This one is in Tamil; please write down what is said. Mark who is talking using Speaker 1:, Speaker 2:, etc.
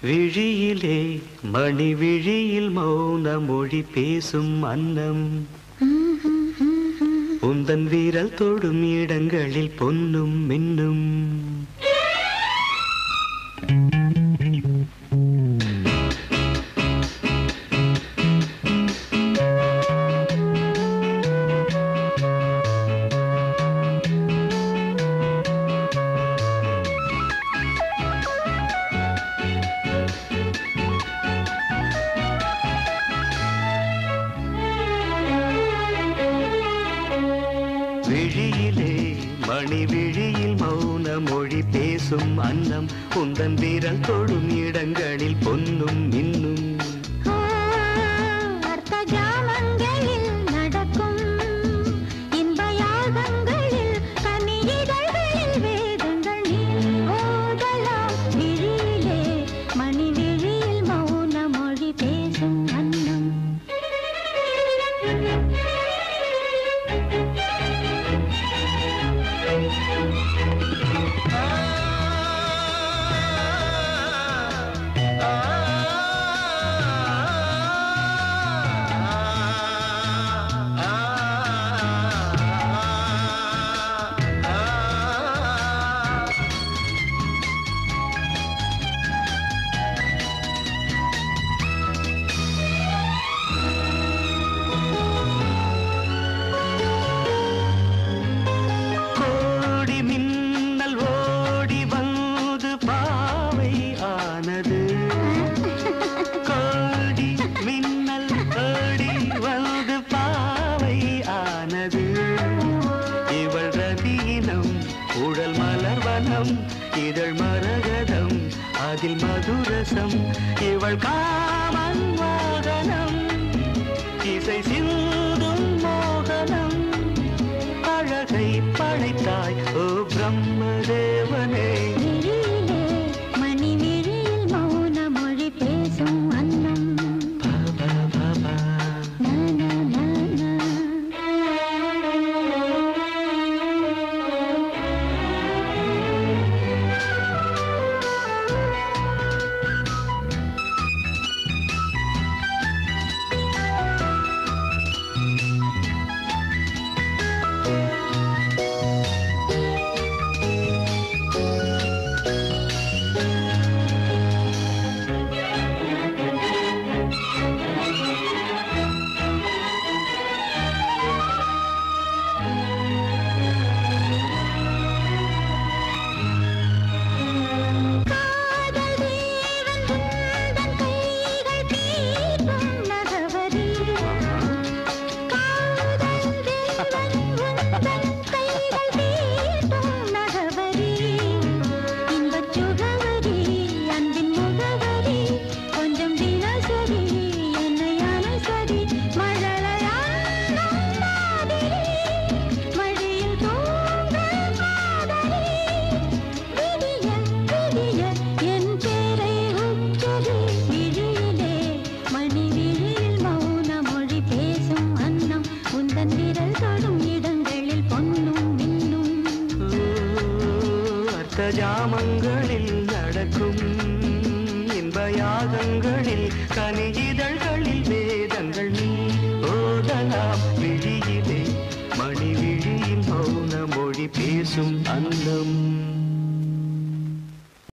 Speaker 1: விழியிலே மணி விழியில் மௌன மொழி பேசும் அன்னம் உந்தன் வீரல் தொடும் இடங்களில் பொன்னும் மின்னும் விழியிலே மணி விழியில் மௌன மொழி பேசும் அன்னம் உந்தன் வீரல் தொடும் இடங்களில் பொன்னும் மின்னும் உடல் மலர்வனம் இதழ் மரகதம் அதில் மதுரசம் இவள் காமன் வாகனம் இசை சிந்தும் மோகனம் அழகை படைத்தாய் ஓ பிரம்மதேவனே ஜாமங்களில் நடக்கும் இன்பயாகங்களில் கனியிதழ்களில் வேதங்கள் நீ ஓதலாம் விழியிலே மணி விழியில் மௌன மொழி பேசும் அன்னம்